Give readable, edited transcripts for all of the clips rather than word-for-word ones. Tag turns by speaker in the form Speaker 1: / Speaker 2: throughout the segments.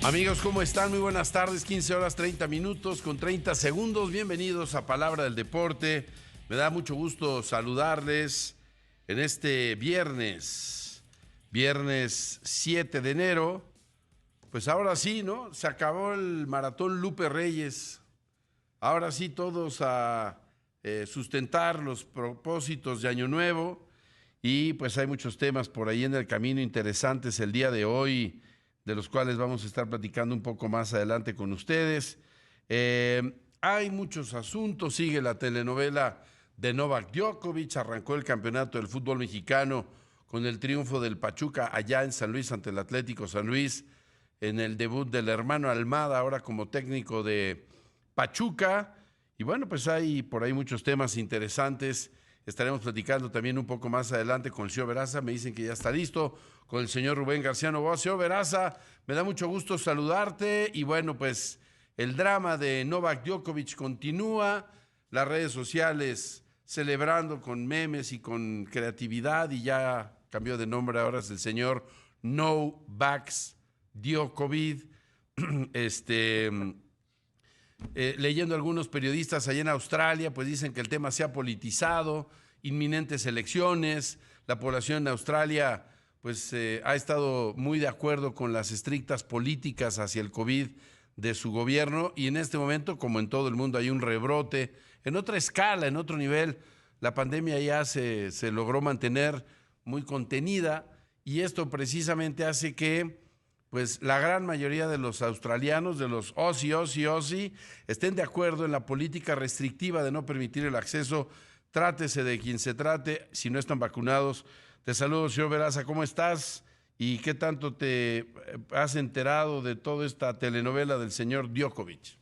Speaker 1: Amigos, ¿cómo están? Muy buenas tardes, 15 horas 30 minutos con 30 segundos. Bienvenidos a Palabra del Deporte. Me da mucho gusto saludarles en este viernes 7 de enero. Pues ahora sí, ¿no? Se acabó el maratón Lupe Reyes. Ahora sí todos a sustentar los propósitos de Año Nuevo. Y pues hay muchos temas por ahí en el camino interesantes el día de hoy, de los cuales vamos a estar platicando un poco más adelante con ustedes. Hay muchos asuntos, sigue la telenovela de Novak Djokovic, arrancó el campeonato del fútbol mexicano con el triunfo del Pachuca allá en San Luis ante el Atlético San Luis, en el debut del hermano Almada, ahora como técnico de Pachuca. Y bueno, pues hay por ahí muchos temas interesantes. Estaremos platicando también un poco más adelante con el señor Veraza. Me dicen que ya está listo. Con el señor Rubén García Novoa. Señor Veraza, me da mucho gusto saludarte. Y bueno, pues el drama de Novak Djokovic continúa. Las redes sociales celebrando con memes y con creatividad. Y ya cambió de nombre, ahora es el señor Novak Djokovic. Leyendo algunos periodistas allá en Australia, pues dicen que el tema se ha politizado, inminentes elecciones, la población en Australia pues ha estado muy de acuerdo con las estrictas políticas hacia el COVID de su gobierno, y en este momento, como en todo el mundo, hay un rebrote en otra escala, en otro nivel. La pandemia ya se logró mantener muy contenida, y esto precisamente hace que pues la gran mayoría de los australianos, de los Aussie, estén de acuerdo en la política restrictiva de no permitir el acceso, trátese de quien se trate, si no están vacunados. Te saludo, señor Veraza, ¿cómo estás? ¿Y qué tanto te has enterado de toda esta telenovela del señor Djokovic?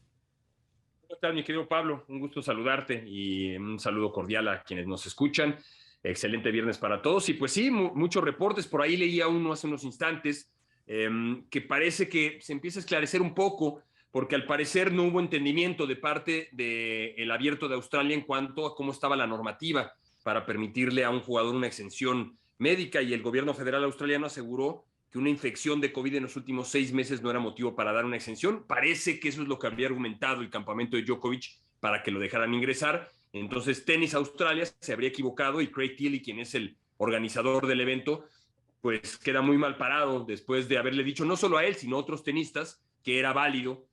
Speaker 2: ¿Cómo estás, mi querido Pablo? Un gusto saludarte y un saludo cordial a quienes nos escuchan. Excelente viernes para todos. Y pues sí, muchos reportes. Por ahí leía uno hace unos instantes que parece que se empieza a esclarecer un poco, porque al parecer no hubo entendimiento de parte del Abierto de Australia en cuanto a cómo estaba la normativa para permitirle a un jugador una exención médica, y el gobierno federal australiano aseguró que una infección de COVID en los últimos 6 meses no era motivo para dar una exención. Parece que eso es lo que había argumentado el campamento de Djokovic para que lo dejaran ingresar. Entonces, Tenis Australia se habría equivocado, y Craig Tiley, quien es el organizador del evento, pues queda muy mal parado después de haberle dicho no solo a él, sino a otros tenistas que era válido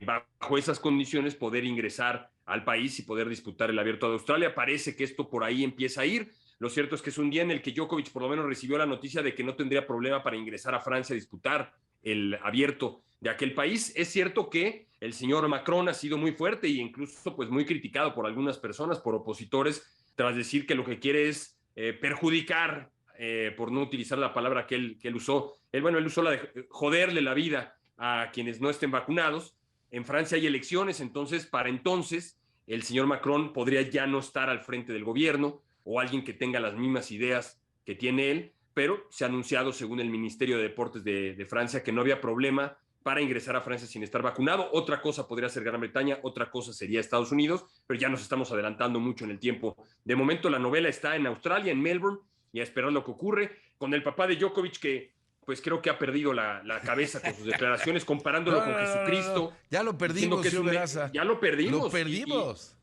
Speaker 2: bajo esas condiciones poder ingresar al país y poder disputar el Abierto de Australia. Parece que esto por ahí empieza a ir. Lo cierto es que es un día en el que Djokovic por lo menos recibió la noticia de que no tendría problema para ingresar a Francia a disputar el Abierto de aquel país. Es cierto que el señor Macron ha sido muy fuerte e incluso pues muy criticado por algunas personas, por opositores, tras decir que lo que quiere es perjudicar, por no utilizar la palabra que él usó. Él usó la de joderle la vida a quienes no estén vacunados. En Francia hay elecciones, entonces para entonces el señor Macron podría ya no estar al frente del gobierno, o alguien que tenga las mismas ideas que tiene él, pero se ha anunciado, según el Ministerio de Deportes de Francia, que no había problema para ingresar a Francia sin estar vacunado. Otra cosa podría ser Gran Bretaña, otra cosa sería Estados Unidos, pero ya nos estamos adelantando mucho en el tiempo. De momento la novela está en Australia, en Melbourne, y a esperar lo que ocurre con el papá de Djokovic, que pues creo que ha perdido la cabeza con sus declaraciones, comparándolo con
Speaker 1: No.
Speaker 2: Jesucristo,
Speaker 1: Ya lo
Speaker 2: diciendo
Speaker 1: perdimos,
Speaker 2: que es
Speaker 1: señor
Speaker 2: un...
Speaker 1: Veraza.
Speaker 2: Ya lo
Speaker 1: Lo
Speaker 2: perdimos.
Speaker 1: perdimos.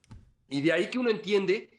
Speaker 2: Y de ahí que uno entiende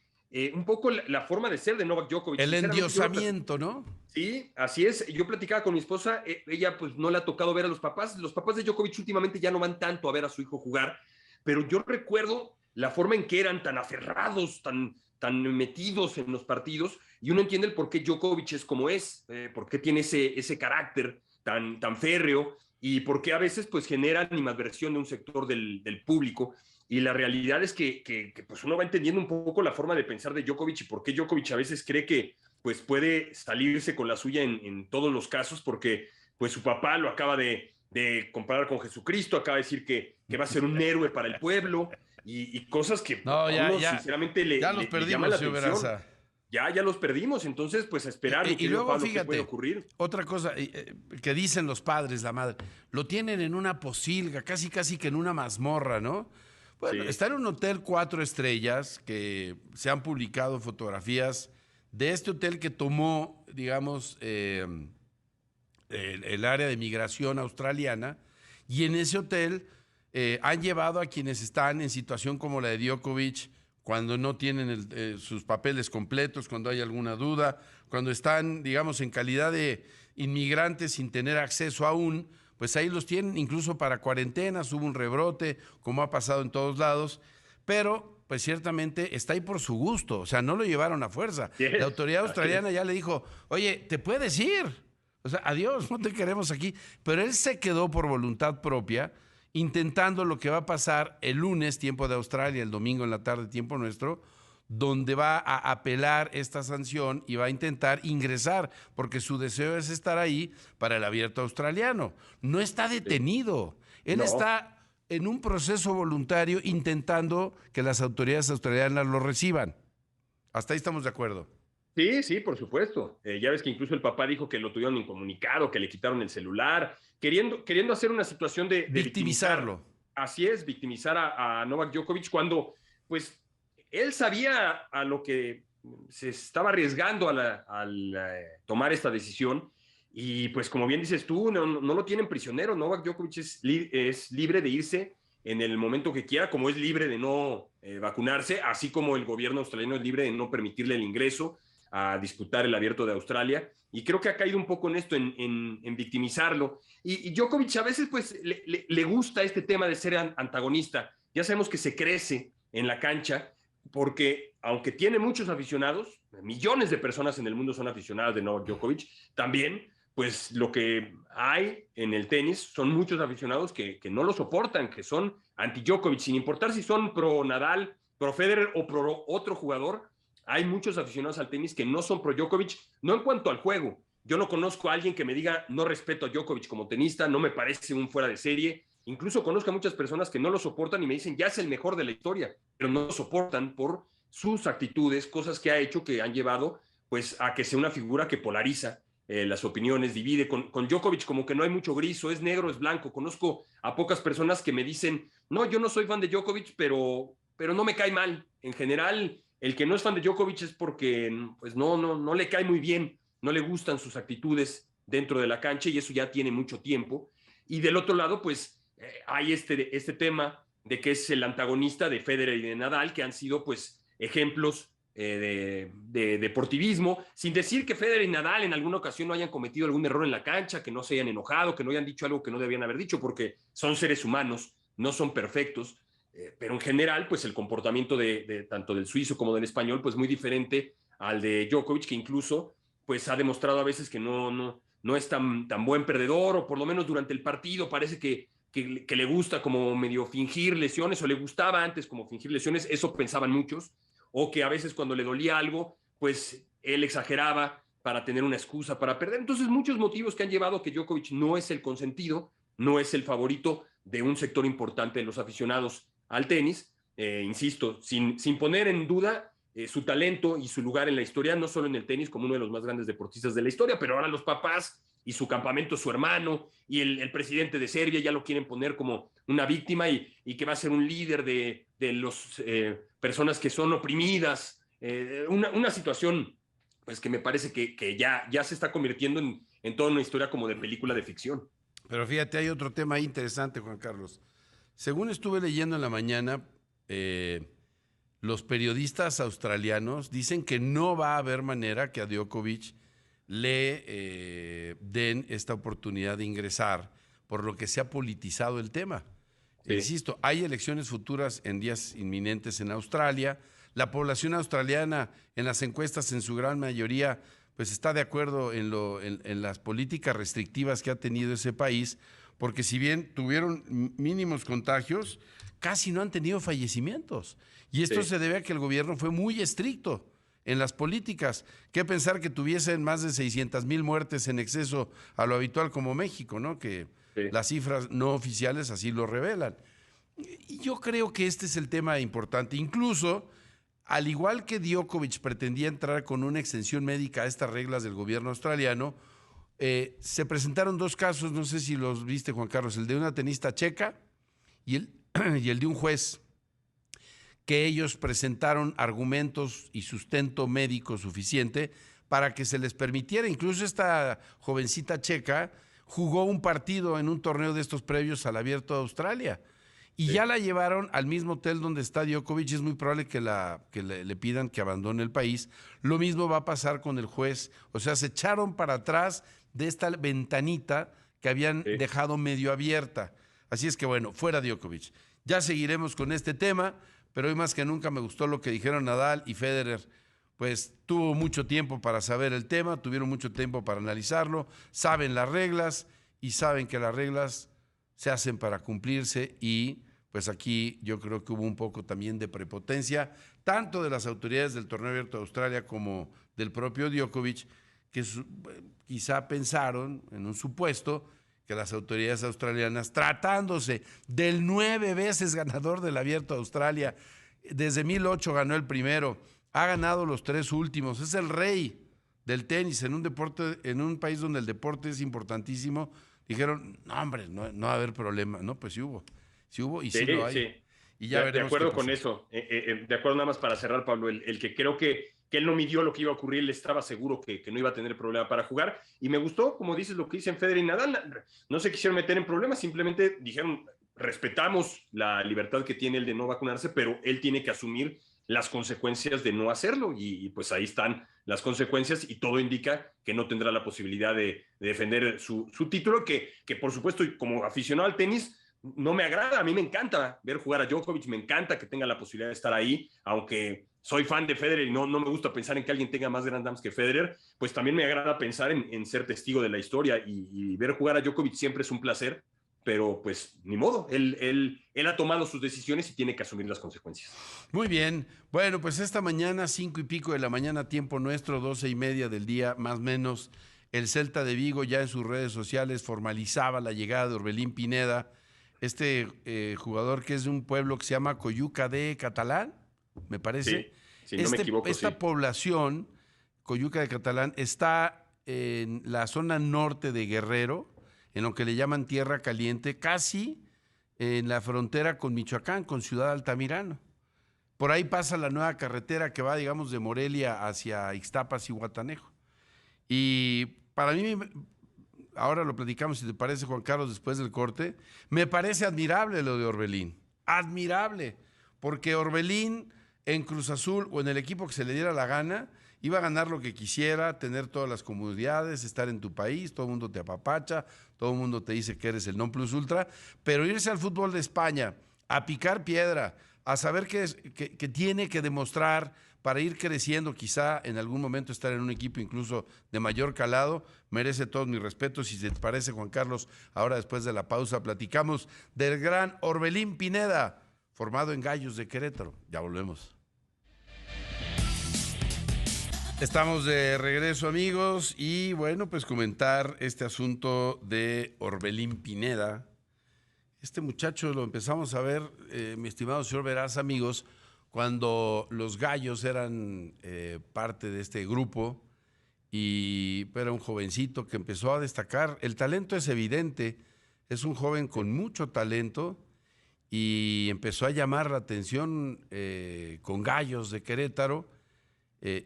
Speaker 2: un poco la forma de ser de Novak Djokovic.
Speaker 1: El
Speaker 2: Sinceramente,
Speaker 1: endiosamiento, ¿no?
Speaker 2: sí, así es. Yo platicaba con mi esposa, ella pues no le ha tocado ver a los papás. Los papás de Djokovic últimamente ya no van tanto a ver a su hijo jugar, pero yo recuerdo la forma en que eran tan aferrados, tan metidos en los partidos, y uno entiende el por qué Djokovic es como es, por qué tiene ese carácter tan férreo, y por qué a veces pues genera animadversión de un sector del público. Y la realidad es que pues uno va entendiendo un poco la forma de pensar de Djokovic, y por qué Djokovic a veces cree que pues puede salirse con la suya en todos los casos, porque pues su papá lo acaba de comparar con Jesucristo, acaba de decir que va a ser un héroe para el pueblo, y cosas que
Speaker 1: No,
Speaker 2: a uno sinceramente
Speaker 1: ya los
Speaker 2: le llaman
Speaker 1: perdimos,
Speaker 2: la
Speaker 1: señor
Speaker 2: atención.
Speaker 1: Veraza.
Speaker 2: Ya los perdimos. Entonces pues a esperar, mi
Speaker 1: Y
Speaker 2: querido
Speaker 1: luego,
Speaker 2: Pablo, qué puede
Speaker 1: fíjate,
Speaker 2: ocurrir.
Speaker 1: otra cosa que dicen los padres, la madre, lo tienen en una posilga, casi que en una mazmorra, ¿no? Bueno,
Speaker 2: Sí.
Speaker 1: está en un hotel 4 estrellas, que se han publicado fotografías de este hotel que tomó, digamos, el área de migración australiana, Y en ese hotel han llevado a quienes están en situación como la de Djokovic, cuando no tienen sus papeles completos, cuando hay alguna duda, cuando están, digamos, en calidad de inmigrantes sin tener acceso aún, pues ahí los tienen incluso para cuarentenas, hubo un rebrote, como ha pasado en todos lados, pero pues ciertamente está ahí por su gusto, o sea, no lo llevaron a fuerza. La autoridad australiana ya le dijo, oye, te puedes ir, o sea, adiós, no te queremos aquí, pero él se quedó por voluntad propia, intentando lo que va a pasar el lunes, tiempo de Australia, el domingo en la tarde, tiempo nuestro, donde va a apelar esta sanción y va a intentar ingresar, porque su deseo es estar ahí para el abierto australiano. No está detenido, él está en un proceso voluntario intentando que las autoridades australianas lo reciban. Hasta ahí estamos de acuerdo.
Speaker 2: Sí, sí, por supuesto. Ya ves que incluso el papá dijo que lo tuvieron incomunicado, que le quitaron el celular, queriendo hacer una situación de
Speaker 1: victimizarlo.
Speaker 2: Así es, victimizar a Novak Djokovic cuando, pues, él sabía a lo que se estaba arriesgando al tomar esta decisión. Y pues, como bien dices tú, no lo tienen prisionero. Novak Djokovic es libre de irse en el momento que quiera, como es libre de no vacunarse, así como el gobierno australiano es libre de no permitirle el ingreso a disputar el Abierto de Australia, y creo que ha caído un poco en esto, en victimizarlo, y Djokovic a veces pues le gusta este tema de ser antagonista. Ya sabemos que se crece en la cancha, porque aunque tiene muchos aficionados, millones de personas en el mundo son aficionadas de Novak Djokovic, también pues lo que hay en el tenis son muchos aficionados que no lo soportan, que son anti-Djokovic, sin importar si son pro Nadal, pro Federer o pro otro jugador. Hay muchos aficionados al tenis que no son pro Djokovic, no en cuanto al juego. Yo no conozco a alguien que me diga no respeto a Djokovic como tenista, no me parece un fuera de serie. Incluso conozco a muchas personas que no lo soportan y me dicen ya es el mejor de la historia, pero no lo soportan por sus actitudes, cosas que ha hecho que han llevado pues a que sea una figura que polariza las opiniones, divide. Con Djokovic como que no hay mucho gris, o es negro, es blanco. Conozco a pocas personas que me dicen, no, yo no soy fan de Djokovic, pero no me cae mal. En general, el que no es fan de Djokovic es porque pues no le cae muy bien, no le gustan sus actitudes dentro de la cancha, y eso ya tiene mucho tiempo. Y del otro lado, pues hay este tema de que es el antagonista de Federer y de Nadal, que han sido pues ejemplos de deportivismo, sin decir que Federer y Nadal en alguna ocasión no hayan cometido algún error en la cancha, que no se hayan enojado, que no hayan dicho algo que no debían haber dicho, porque son seres humanos, no son perfectos. Pero en general, pues el comportamiento de tanto del suizo como del español, pues muy diferente al de Djokovic, que incluso pues ha demostrado a veces que no es tan buen perdedor, o por lo menos durante el partido parece que le gusta como medio fingir lesiones, o le gustaba antes como fingir lesiones, eso pensaban muchos, o que a veces cuando le dolía algo, pues él exageraba para tener una excusa para perder. Entonces, muchos motivos que han llevado a que Djokovic no es el consentido, no es el favorito de un sector importante de los aficionados al tenis, insisto, sin poner en duda su talento y su lugar en la historia, no solo en el tenis como uno de los más grandes deportistas de la historia, pero ahora los papás y su campamento, su hermano, y el presidente de Serbia ya lo quieren poner como una víctima, y que va a ser un líder de las personas que son oprimidas, una situación pues que me parece que ya se está convirtiendo en toda una historia como de película de ficción.
Speaker 1: Pero fíjate, hay otro tema interesante, Juan Carlos. Según estuve leyendo en la mañana, los periodistas australianos dicen que no va a haber manera que a Djokovic le den esta oportunidad de ingresar, por lo que se ha politizado el tema. Sí. Insisto, hay elecciones futuras en días inminentes en Australia. La población australiana en las encuestas en su gran mayoría pues está de acuerdo en las políticas restrictivas que ha tenido ese país, porque si bien tuvieron mínimos contagios, casi no han tenido fallecimientos. Y esto se debe a que el gobierno fue muy estricto en las políticas. ¿Qué pensar que tuviesen más de 600,000 muertes en exceso a lo habitual como México, ¿no? Que las cifras no oficiales así lo revelan. Y yo creo que este es el tema importante. Incluso, al igual que Djokovic pretendía entrar con una extensión médica a estas reglas del gobierno australiano, se presentaron dos casos, no sé si los viste, Juan Carlos, el de una tenista checa y el de un juez, que ellos presentaron argumentos y sustento médico suficiente para que se les permitiera. Incluso esta jovencita checa jugó un partido en un torneo de estos previos al Abierto de Australia. Y ya la llevaron al mismo hotel donde está Djokovic. Es muy probable que le pidan que abandone el país. Lo mismo va a pasar con el juez. O sea, se echaron para atrás de esta ventanita que habían dejado medio abierta. Así es que bueno, fuera Djokovic. Ya seguiremos con este tema, pero hoy más que nunca me gustó lo que dijeron Nadal y Federer. Pues tuvo mucho tiempo para saber el tema, tuvieron mucho tiempo para analizarlo, saben las reglas y saben que las reglas se hacen para cumplirse, y pues aquí yo creo que hubo un poco también de prepotencia, tanto de las autoridades del Torneo Abierto de Australia como del propio Djokovic, que quizá pensaron en un supuesto que las autoridades australianas, tratándose del 9 veces ganador del Abierto de Australia, desde 2008 ganó el primero, ha ganado los 3 últimos, es el rey del tenis en un deporte, en un país donde el deporte es importantísimo. Dijeron, no hombre, no va a haber problema. No, pues sí hubo y sí lo hay.
Speaker 2: Sí.
Speaker 1: Y ya veremos.
Speaker 2: De acuerdo con eso. De acuerdo, nada más para cerrar, Pablo, el que creo que él no midió lo que iba a ocurrir, él estaba seguro que no iba a tener problema para jugar. Y me gustó, como dices, lo que dicen Federer y Nadal. No se quisieron meter en problemas, simplemente dijeron, respetamos la libertad que tiene él de no vacunarse, pero él tiene que asumir las consecuencias de no hacerlo. Y pues ahí están las consecuencias, y todo indica que no tendrá la posibilidad de defender su título, que por supuesto, como aficionado al tenis, no me agrada. A mí me encanta ver jugar a Djokovic, me encanta que tenga la posibilidad de estar ahí, aunque soy fan de Federer y no me gusta pensar en que alguien tenga más Grand Slams que Federer, pues también me agrada pensar en ser testigo de la historia, y ver jugar a Djokovic siempre es un placer, pero pues ni modo, él ha tomado sus decisiones y tiene que asumir las consecuencias.
Speaker 1: Muy bien, bueno, pues esta mañana, 5 y pico de la mañana, tiempo nuestro, 12:30 del día, más o menos, el Celta de Vigo ya en sus redes sociales formalizaba la llegada de Orbelín Pineda, jugador que es de un pueblo que se llama Coyuca de Catalán, me parece.
Speaker 2: Sí, no me equivoco.
Speaker 1: Esta población, Coyuca de Catalán, está en la zona norte de Guerrero, en lo que le llaman Tierra Caliente, casi en la frontera con Michoacán, con Ciudad Altamirano. Por ahí pasa la nueva carretera que va, digamos, de Morelia hacia Ixtapas y Guatanejo. Y para mí, ahora lo platicamos, si te parece, Juan Carlos, después del corte, me parece admirable lo de Orbelín. Admirable, porque Orbelín en Cruz Azul o en el equipo que se le diera la gana, iba a ganar lo que quisiera, tener todas las comodidades, estar en tu país, todo el mundo te apapacha, todo el mundo te dice que eres el non plus ultra, pero irse al fútbol de España, a picar piedra, a saber que tiene que demostrar para ir creciendo, quizá en algún momento estar en un equipo incluso de mayor calado, merece todos mis respetos. Si te parece, Juan Carlos, ahora después de la pausa platicamos del gran Orbelín Pineda, formado en Gallos de Querétaro. Ya volvemos. Estamos de regreso, amigos, y bueno, pues comentar este asunto de Orbelín Pineda. Este muchacho lo empezamos a ver, mi estimado señor Veraz, amigos, cuando los Gallos eran parte de este grupo, y era un jovencito que empezó a destacar. El talento es evidente, es un joven con mucho talento, y empezó a llamar la atención con Gallos de Querétaro.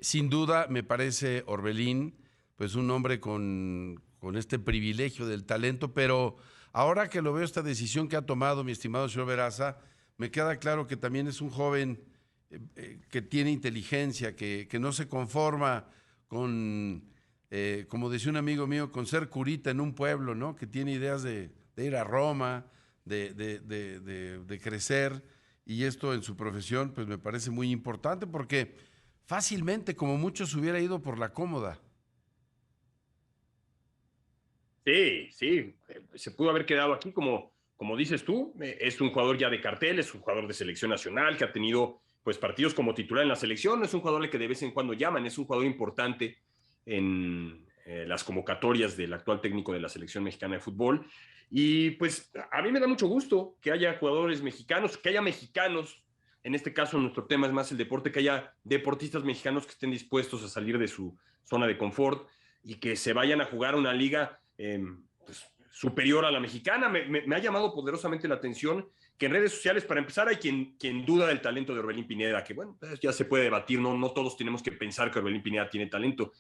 Speaker 1: Sin duda, me parece Orbelín, pues un hombre con este privilegio del talento, pero ahora que lo veo, esta decisión que ha tomado mi estimado señor Veraza, me queda claro que también es un joven que tiene inteligencia, que no se conforma con, como decía un amigo mío, con ser curita en un pueblo, ¿no? Que tiene ideas de ir a Roma, de crecer, y esto en su profesión pues me parece muy importante, porque fácilmente, como muchos, hubiera ido por la cómoda.
Speaker 2: Sí, se pudo haber quedado aquí, como dices tú, es un jugador ya de cartel, es un jugador de selección nacional que ha tenido pues partidos como titular en la selección, es un jugador al que de vez en cuando llaman, es un jugador importante en las convocatorias del actual técnico de la selección mexicana de fútbol, y pues a mí me da mucho gusto que haya jugadores mexicanos, que haya mexicanos, en este caso nuestro tema es más el deporte, que haya deportistas mexicanos que estén dispuestos a salir de su zona de confort y que se vayan a jugar una liga pues, superior a la mexicana. Me ha llamado poderosamente la atención que en redes sociales, para empezar, hay quien duda del talento de Orbelín Pineda, que bueno, pues ya se puede debatir, no todos tenemos que pensar que Orbelín Pineda tiene talento,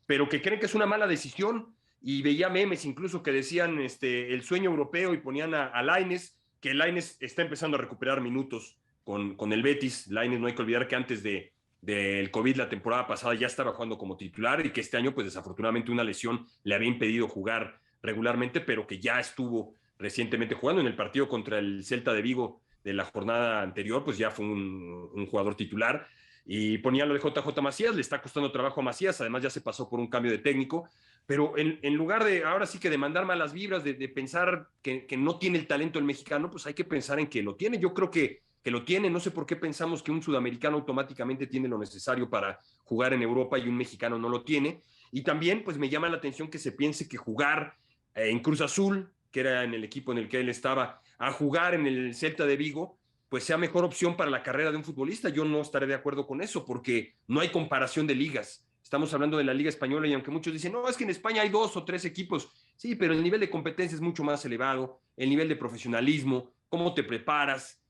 Speaker 2: pero que creen que es una mala decisión, y veía memes incluso que decían el sueño europeo y ponían a Lainez, que Lainez está empezando a recuperar minutos con el Betis. Lainez, no hay que olvidar que antes del COVID la temporada pasada ya estaba jugando como titular y que este año pues desafortunadamente una lesión le había impedido jugar regularmente, pero que ya estuvo recientemente jugando en el partido contra el Celta de Vigo de la jornada anterior, pues ya fue un jugador titular. Y ponía lo de JJ Macías, le está costando trabajo a Macías, además ya se pasó por un cambio de técnico, pero en lugar de ahora sí que de mandar malas vibras, de pensar que no tiene el talento el mexicano, pues hay que pensar en que lo tiene. Yo creo que lo tiene, no sé por qué pensamos que un sudamericano automáticamente tiene lo necesario para jugar en Europa y un mexicano no lo tiene. Y también pues me llama la atención que se piense que jugar en Cruz Azul, que era en el equipo en el que él estaba, a jugar en el Celta de Vigo, pues sea mejor opción para la carrera de un futbolista. Yo no estaré de acuerdo con eso, porque no hay comparación de ligas. Estamos hablando de la Liga Española y aunque muchos dicen, no, es que en España hay 2 o 3 equipos, sí, pero el nivel de competencia es mucho más elevado, el nivel de profesionalismo, cómo te preparas,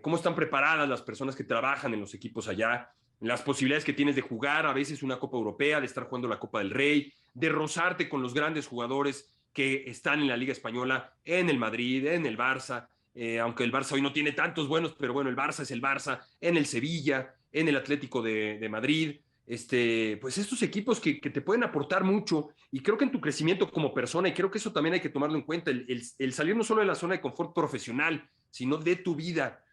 Speaker 2: cómo están preparadas las personas que trabajan en los equipos allá, las posibilidades que tienes de jugar a veces una Copa Europea, de estar jugando la Copa del Rey, de rozarte con los grandes jugadores que están en la Liga Española, en el Madrid, en el Barça, aunque el Barça hoy no tiene tantos buenos, pero bueno, el Barça es el Barça, en el Sevilla, en el Atlético de Madrid, pues estos equipos que te pueden aportar mucho y creo que en tu crecimiento como persona, y creo que eso también hay que tomarlo en cuenta, el salir no solo de la zona de confort profesional, sino de tu vida,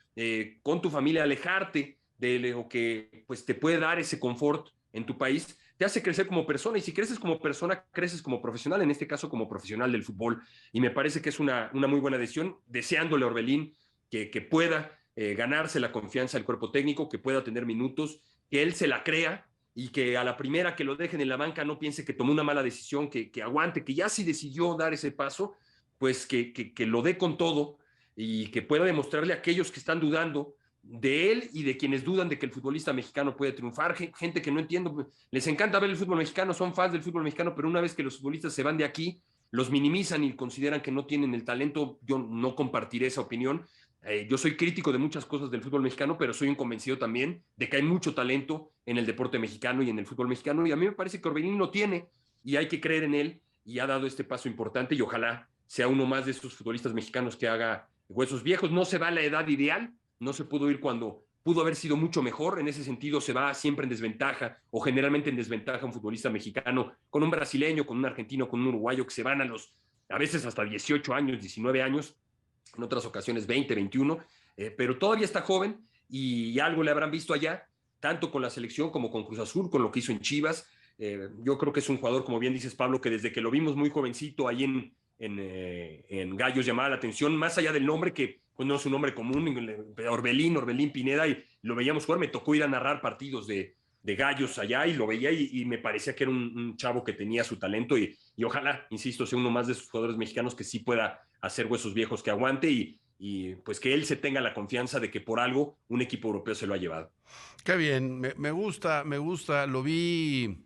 Speaker 2: con tu familia, alejarte de lo que pues, te puede dar ese confort en tu país, te hace crecer como persona, y si creces como persona, creces como profesional, en este caso como profesional del fútbol, y me parece que es una muy buena decisión, deseándole a Orbelín que pueda ganarse la confianza del cuerpo técnico, que pueda tener minutos, que él se la crea, y que a la primera que lo dejen en la banca no piense que tomó una mala decisión, que aguante, que ya si decidió dar ese paso, pues que lo dé con todo y que pueda demostrarle a aquellos que están dudando de él y de quienes dudan de que el futbolista mexicano puede triunfar, gente que no entiendo, les encanta ver el fútbol mexicano, son fans del fútbol mexicano, pero una vez que los futbolistas se van de aquí, los minimizan y consideran que no tienen el talento. Yo no compartiré esa opinión. Yo soy crítico de muchas cosas del fútbol mexicano, pero soy un convencido también de que hay mucho talento en el deporte mexicano y en el fútbol mexicano, y a mí me parece que Orbelín lo tiene y hay que creer en él, y ha dado este paso importante y ojalá sea uno más de estos futbolistas mexicanos que haga huesos viejos. No se va a la edad ideal, no se pudo ir cuando pudo haber sido mucho mejor, en ese sentido se va siempre en desventaja o generalmente en desventaja un futbolista mexicano con un brasileño, con un argentino, con un uruguayo que se van a veces hasta 18 años, 19 años, en otras ocasiones 20, 21, pero todavía está joven y algo le habrán visto allá, tanto con la selección como con Cruz Azul, con lo que hizo en Chivas. Yo creo que es un jugador, como bien dices, Pablo, que desde que lo vimos muy jovencito ahí en Gallos llamaba la atención, más allá del nombre, que pues, no es un nombre común, Orbelín Pineda, y lo veíamos jugar. Me tocó ir a narrar partidos de Gallos allá y lo veía y me parecía que era un chavo que tenía su talento y ojalá, insisto, sea uno más de esos jugadores mexicanos que sí pueda hacer huesos viejos, que aguante y pues que él se tenga la confianza de que por algo un equipo europeo se lo ha llevado.
Speaker 1: Qué bien, me gusta, lo vi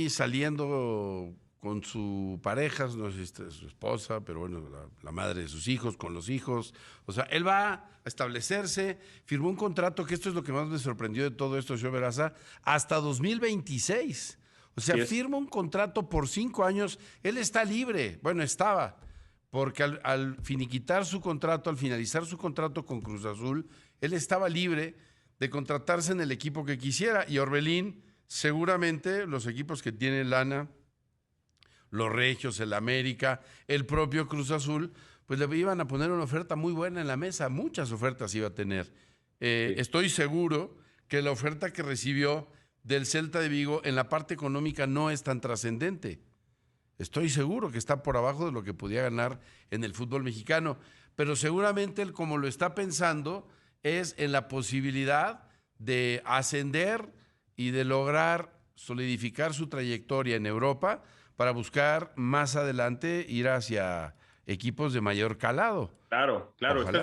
Speaker 1: saliendo con su pareja, no sé si es su esposa, pero bueno, la madre de sus hijos, con los hijos. O sea, él va a establecerse, firmó un contrato, que esto es lo que más me sorprendió de todo esto, señor Veraza, hasta 2026. O sea, firma un contrato por 5 años, él está libre, bueno, estaba, porque al finiquitar su contrato, al finalizar su contrato con Cruz Azul, él estaba libre de contratarse en el equipo que quisiera, y Orbelín, seguramente los equipos que tienen lana, los Regios, el América, el propio Cruz Azul, pues le iban a poner una oferta muy buena en la mesa, muchas ofertas iba a tener. Estoy seguro que la oferta que recibió del Celta de Vigo en la parte económica no es tan trascendente. Estoy seguro que está por abajo de lo que podía ganar en el fútbol mexicano, pero seguramente él, como lo está pensando, es en la posibilidad de ascender y de lograr solidificar su trayectoria en Europa para buscar más adelante ir hacia equipos de mayor calado.
Speaker 2: Claro.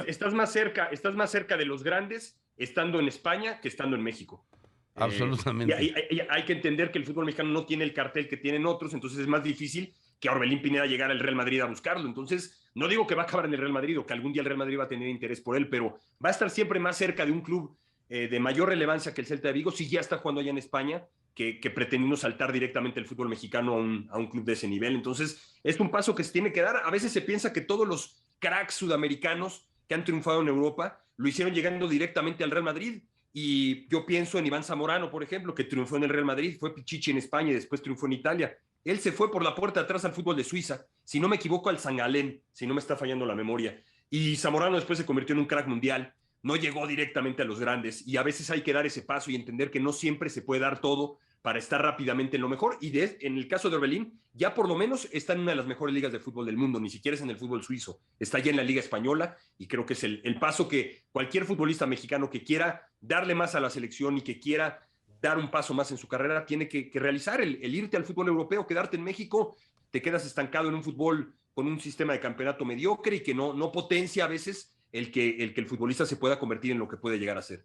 Speaker 2: Estás más cerca de los grandes estando en España que estando en México.
Speaker 1: Absolutamente.
Speaker 2: Hay que entender que el fútbol mexicano no tiene el cartel que tienen otros, entonces es más difícil que Orbelín Pineda llegara al Real Madrid a buscarlo. Entonces, no digo que va a acabar en el Real Madrid o que algún día el Real Madrid va a tener interés por él, pero va a estar siempre más cerca de un club de mayor relevancia que el Celta de Vigo, si ya está jugando allá en España, que pretendiendo saltar directamente el fútbol mexicano a un club de ese nivel. Entonces, es un paso que se tiene que dar. A veces se piensa que todos los cracks sudamericanos que han triunfado en Europa lo hicieron llegando directamente al Real Madrid. Y yo pienso en Iván Zamorano, por ejemplo, que triunfó en el Real Madrid, fue Pichichi en España y después triunfó en Italia. Él se fue por la puerta de atrás al fútbol de Suiza, si no me equivoco al San Galén, si no me está fallando la memoria. Y Zamorano después se convirtió en un crack mundial, no llegó directamente a los grandes y a veces hay que dar ese paso y entender que no siempre se puede dar todo para estar rápidamente en lo mejor. Y en el caso de Orbelín, ya por lo menos está en una de las mejores ligas de fútbol del mundo, ni siquiera es en el fútbol suizo, está ya en la Liga Española y creo que es el paso que cualquier futbolista mexicano que quiera darle más a la selección y que quiera dar un paso más en su carrera tiene que realizar, el irte al fútbol europeo, quedarte en México, te quedas estancado en un fútbol con un sistema de campeonato mediocre y que no potencia a veces el que el futbolista se pueda convertir en lo que puede llegar a ser.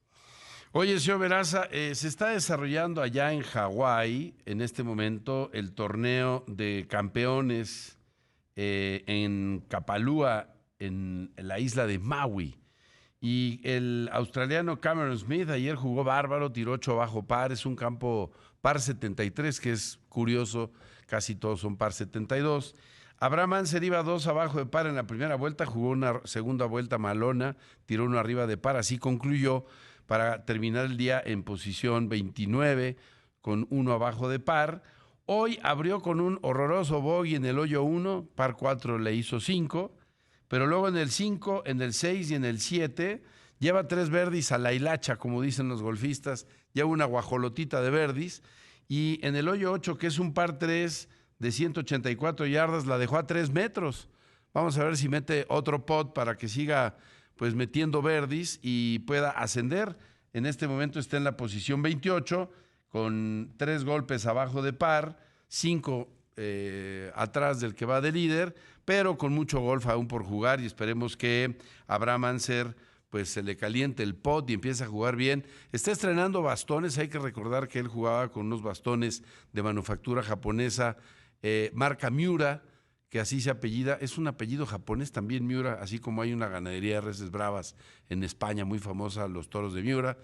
Speaker 1: Oye, señor Veraza, se está desarrollando allá en Hawái, en este momento, el torneo de campeones en Kapalua, en la isla de Maui. Y el australiano Cameron Smith ayer jugó bárbaro, tiró 8 bajo par, es un campo par 73, que es curioso, casi todos son par 72. Abraham Anser iba 2 abajo de par en la primera vuelta, jugó una segunda vuelta malona, tiró uno arriba de par, así concluyó para terminar el día en posición 29 con 1 abajo de par. Hoy abrió con un horroroso bogey en el hoyo 1, par 4 le hizo 5, pero luego en el 5, en el 6 y en el 7 lleva 3 birdies a la hilacha, como dicen los golfistas, lleva una guajolotita de birdies, y en el hoyo 8, que es un par 3 de 184 yardas, la dejó a 3 metros. Vamos a ver si mete otro pot para que siga pues metiendo birdies y pueda ascender. En este momento está en la posición 28, con 3 golpes abajo de par, 5 atrás del que va de líder, pero con mucho golf aún por jugar y esperemos que Abraham Anser pues se le caliente el pot y empiece a jugar bien. Está estrenando bastones, hay que recordar que él jugaba con unos bastones de manufactura japonesa, marca Miura, que así se apellida, es un apellido japonés también Miura, así como hay una ganadería de reses bravas en España muy famosa, los toros de Miura,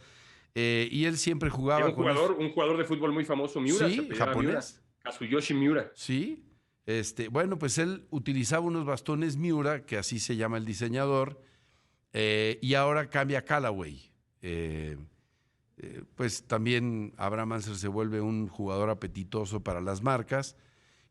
Speaker 1: y él siempre jugaba
Speaker 2: un jugador de fútbol muy famoso, Miura,
Speaker 1: sí, japonés.
Speaker 2: Miura, Kazuyoshi Miura.
Speaker 1: Sí, bueno, pues él utilizaba unos bastones Miura, que así se llama el diseñador, y ahora cambia a Callaway. Pues también Abraham Anser se vuelve un jugador apetitoso para las marcas,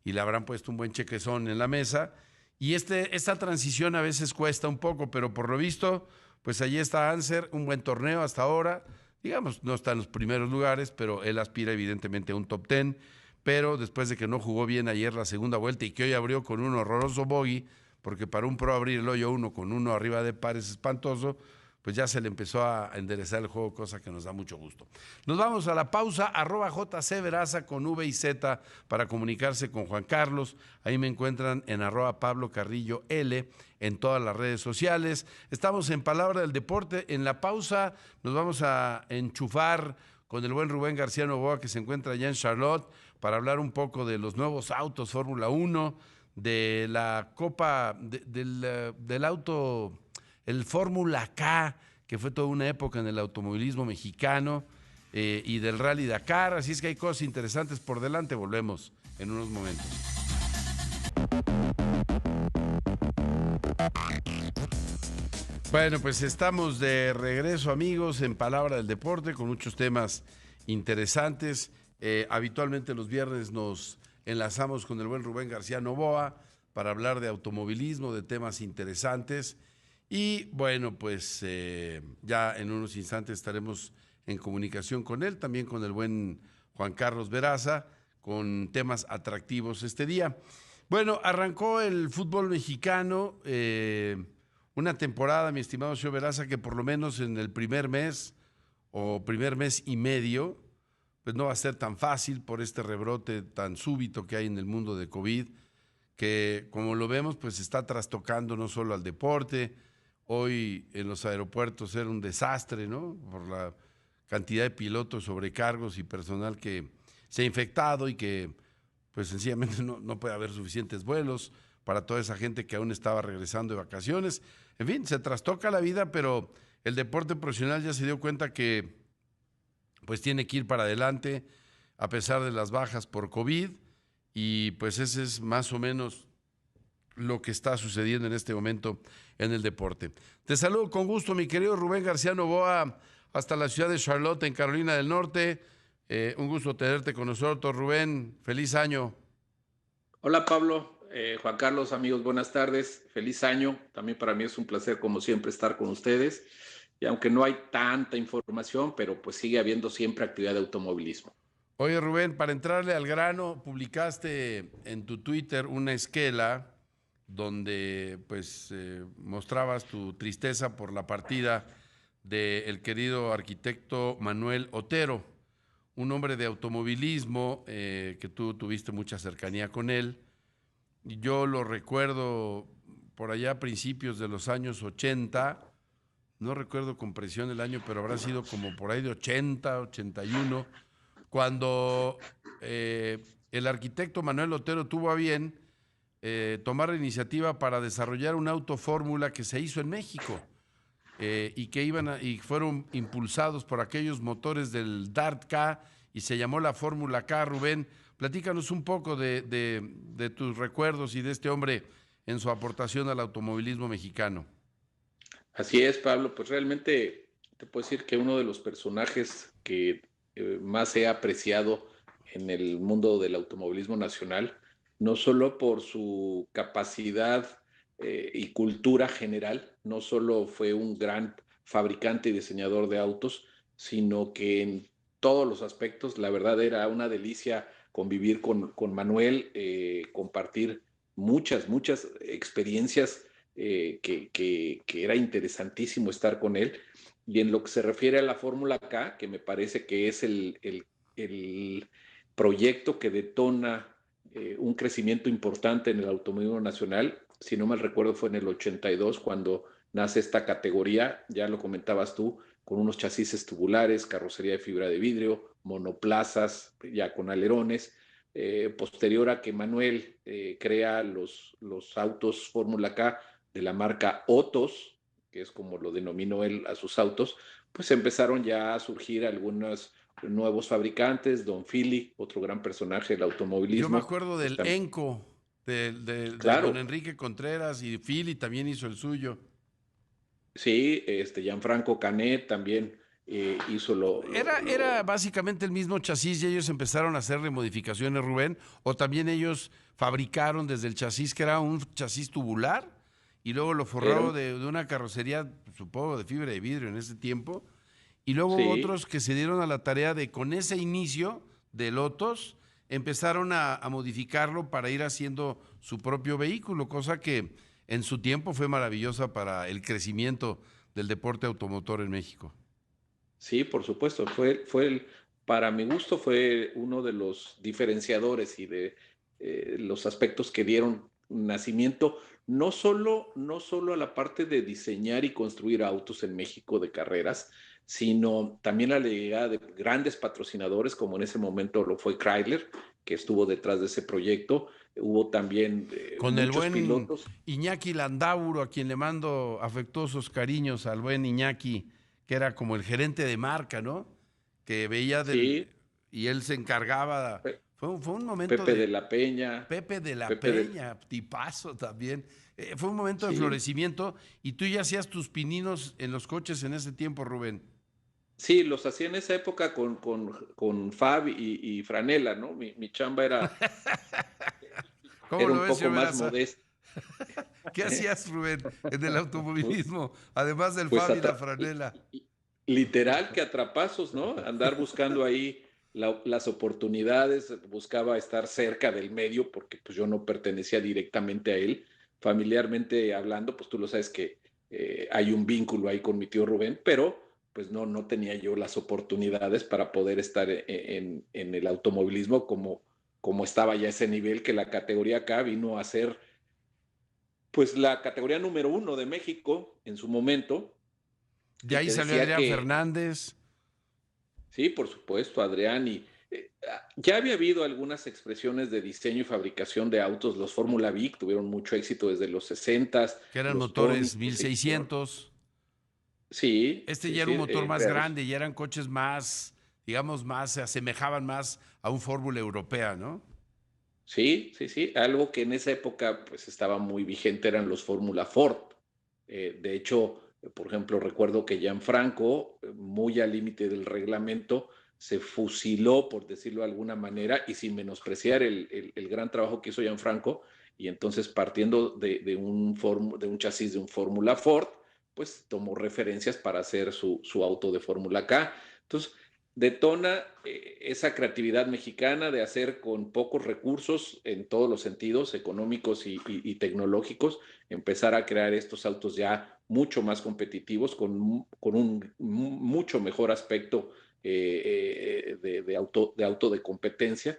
Speaker 1: y le habrán puesto un buen chequezón en la mesa. Y esta transición a veces cuesta un poco, pero por lo visto, pues allí está Anser, un buen torneo hasta ahora. Digamos, no está en los primeros lugares, pero él aspira evidentemente a un top 10. Pero después de que no jugó bien ayer la segunda vuelta y que hoy abrió con un horroroso bogey, porque para un pro abrir el hoyo 1 con 1 arriba de par es espantoso, pues ya se le empezó a enderezar el juego, cosa que nos da mucho gusto. Nos vamos a la pausa, @JCVeraza con V y Z para comunicarse con Juan Carlos. Ahí me encuentran en @PabloCarrilloL en todas las redes sociales. Estamos en Palabra del Deporte. En la pausa nos vamos a enchufar con el buen Rubén García Novoa, que se encuentra allá en Charlotte, para hablar un poco de los nuevos autos Fórmula 1, de la Copa, del auto, el Fórmula K, que fue toda una época en el automovilismo mexicano, y del Rally Dakar. Así es que hay cosas interesantes por delante. Volvemos en unos momentos. Bueno, pues estamos de regreso, amigos, en Palabra del Deporte, con muchos temas interesantes. Habitualmente los viernes nos enlazamos con el buen Rubén García Novoa para hablar de automovilismo, de temas interesantes. Y bueno, pues ya en unos instantes estaremos en comunicación con él, también con el buen Juan Carlos Veraza, con temas atractivos este día. Bueno, arrancó el fútbol mexicano, una temporada, mi estimado señor Veraza, que por lo menos en el primer mes o primer mes y medio, pues no va a ser tan fácil por este rebrote tan súbito que hay en el mundo de COVID, que como lo vemos, pues está trastocando no solo al deporte. Hoy en los aeropuertos era un desastre, ¿no? Por la cantidad de pilotos, sobrecargos y personal que se ha infectado y que pues sencillamente no puede haber suficientes vuelos para toda esa gente que aún estaba regresando de vacaciones. En fin, se trastoca la vida, pero el deporte profesional ya se dio cuenta que pues tiene que ir para adelante. a pesar de las bajas por COVID, y pues ese es más o menos lo que está sucediendo en este momento en el deporte. Te saludo con gusto, mi querido Rubén García Novoa, hasta la ciudad de Charlotte, en Carolina del Norte. Un gusto tenerte con nosotros, Rubén. Feliz año.
Speaker 3: Hola Pablo, Juan Carlos, amigos, buenas tardes, feliz año. También para mí es un placer, como siempre, estar con ustedes. Y aunque no hay tanta información, pero pues sigue habiendo siempre actividad de automovilismo.
Speaker 1: Oye, Rubén, para entrarle al grano, publicaste en tu Twitter una esquela donde pues mostrabas tu tristeza por la partida del querido arquitecto Manuel Otero, un hombre de automovilismo que tú tuviste mucha cercanía con él. Yo lo recuerdo por allá a principios de los años 80, no recuerdo con precisión el año, pero habrá sido como por ahí de 80, 81, cuando el arquitecto Manuel Otero tuvo a bien tomar la iniciativa para desarrollar un auto fórmula que se hizo en México y que y fueron impulsados por aquellos motores del Dart K y se llamó la Fórmula K. Rubén, platícanos un poco de tus recuerdos y de este hombre en su aportación al automovilismo mexicano.
Speaker 3: Así es, Pablo, pues realmente te puedo decir que uno de los personajes que más he apreciado en el mundo del automovilismo nacional, no solo por su capacidad y cultura general, no solo fue un gran fabricante y diseñador de autos, sino que en todos los aspectos, la verdad era una delicia convivir con Manuel, compartir muchas experiencias que era interesantísimo estar con él. Y en lo que se refiere a la Fórmula K, que me parece que es el proyecto que detona un crecimiento importante en el automovilismo nacional, si no mal recuerdo fue en el 82 cuando nace esta categoría, ya lo comentabas tú, con unos chasis tubulares, carrocería de fibra de vidrio, monoplazas ya con alerones. Posterior a que Manuel crea los autos Fórmula K de la marca Otos, que es como lo denominó él a sus autos, pues empezaron ya a surgir algunos nuevos fabricantes, Don Philly, otro gran personaje del automovilismo.
Speaker 1: Yo me acuerdo del
Speaker 3: pues,
Speaker 1: Enco, de
Speaker 3: claro,
Speaker 1: don Enrique Contreras, y Philly también hizo el suyo.
Speaker 3: sí, Gianfranco Canet también hizo
Speaker 1: Era básicamente el mismo chasis y ellos empezaron a hacerle modificaciones, Rubén, o también ellos fabricaron desde el chasis, que era un chasis tubular, y luego lo forraron de una carrocería, supongo, de fibra de vidrio en ese tiempo, y luego
Speaker 3: sí,
Speaker 1: otros que se dieron a la tarea de, con ese inicio de Lotos, empezaron a modificarlo para ir haciendo su propio vehículo, cosa que en su tiempo fue maravillosa para el crecimiento del deporte automotor en México.
Speaker 3: sí, por supuesto, para mi gusto fue uno de los diferenciadores y de los aspectos que dieron nacimiento no solo a la parte de diseñar y construir autos en México de carreras, sino también a la llegada de grandes patrocinadores, como en ese momento lo fue Chrysler, que estuvo detrás de ese proyecto. Hubo también
Speaker 1: Con el
Speaker 3: muchos
Speaker 1: buen
Speaker 3: pilotos.
Speaker 1: Iñaki Landauro, a quien le mando afectuosos cariños, al buen Iñaki, que era como el gerente de marca, ¿no? Que veía
Speaker 3: Sí,
Speaker 1: y él se encargaba.
Speaker 3: Pe-
Speaker 1: Fue un momento
Speaker 3: Pepe de
Speaker 1: de
Speaker 3: la Peña,
Speaker 1: Pepe de la
Speaker 3: Pepe del...
Speaker 1: Peña, tipazo también. Fue un momento de
Speaker 3: Sí,
Speaker 1: florecimiento y tú ya hacías tus pininos en los coches en ese tiempo, Rubén.
Speaker 3: sí, los hacía en esa época con Fab y Franela, ¿no? Mi chamba
Speaker 1: ¿Cómo
Speaker 3: era
Speaker 1: lo
Speaker 3: un
Speaker 1: ves,
Speaker 3: poco
Speaker 1: señor
Speaker 3: más
Speaker 1: Veraza?
Speaker 3: modesta.
Speaker 1: ¿Qué hacías, Rubén, en el automovilismo? Además del
Speaker 3: Pues
Speaker 1: Fabi y la franela.
Speaker 3: literal que atrapazos, ¿no? Andar buscando ahí las oportunidades, buscaba estar cerca del medio porque pues yo no pertenecía directamente a él. Familiarmente hablando, pues tú lo sabes que hay un vínculo ahí con mi tío Rubén, pero pues no tenía yo las oportunidades para poder estar en el automovilismo como estaba ya ese nivel que la categoría K vino a ser pues la categoría número 1 de México en su momento.
Speaker 1: De
Speaker 3: Y
Speaker 1: ahí
Speaker 3: te
Speaker 1: salió
Speaker 3: decía
Speaker 1: Adrián
Speaker 3: que
Speaker 1: Fernández.
Speaker 3: sí, por supuesto, Adrián. Y ya había habido algunas expresiones de diseño y fabricación de autos. Los Fórmula Vic tuvieron mucho éxito desde los 60,
Speaker 1: Que eran
Speaker 3: los Pony,
Speaker 1: motores
Speaker 3: pues, se hicieron.
Speaker 1: 1600.
Speaker 3: Sí,
Speaker 1: Este
Speaker 3: sí,
Speaker 1: ya era
Speaker 3: sí,
Speaker 1: un motor más grande, ya eran coches más digamos, más, se asemejaban más a un Fórmula europea, ¿no?
Speaker 3: Sí, sí, sí. Algo que en esa época pues estaba muy vigente eran los Fórmula Ford. De hecho, por ejemplo, recuerdo que Gianfranco, muy al límite del reglamento, se fusiló, por decirlo de alguna manera, y sin menospreciar el gran trabajo que hizo Gianfranco, y entonces partiendo de un chasis de un Fórmula Ford, pues tomó referencias para hacer su auto de Fórmula K. Entonces, detona esa creatividad mexicana de hacer con pocos recursos en todos los sentidos, económicos y tecnológicos, empezar a crear estos autos ya mucho más competitivos, con un mucho mejor aspecto de auto de competencia,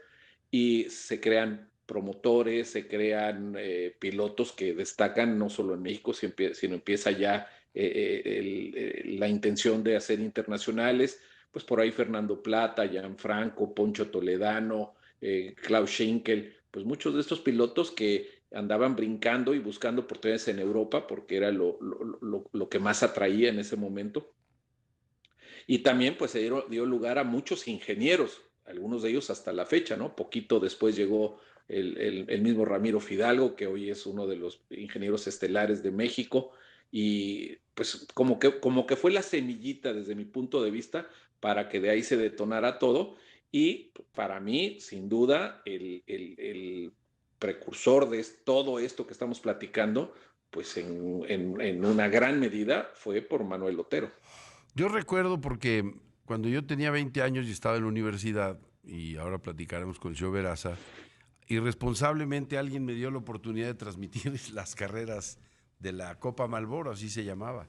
Speaker 3: y se crean promotores, se crean pilotos que destacan no solo en México, sino empieza ya la intención de hacer internacionales. Pues por ahí Fernando Plata, Gianfranco, Poncho Toledano, Klaus Schinkel, pues muchos de estos pilotos que andaban brincando y buscando oportunidades en Europa porque era lo que más atraía en ese momento. Y también pues se dio lugar a muchos ingenieros, algunos de ellos hasta la fecha, ¿no? Poquito después llegó el mismo Ramiro Fidalgo, que hoy es uno de los ingenieros estelares de México, y pues como que fue la semillita desde mi punto de vista para que de ahí se detonara todo. Y para mí, sin duda, el precursor de todo esto que estamos platicando, pues en una gran medida fue por Manuel Otero.
Speaker 1: Yo recuerdo porque cuando yo tenía 20 años y estaba en la universidad, y ahora platicaremos con el señor Veraza, irresponsablemente alguien me dio la oportunidad de transmitir las carreras de la Copa Marlboro, así se llamaba.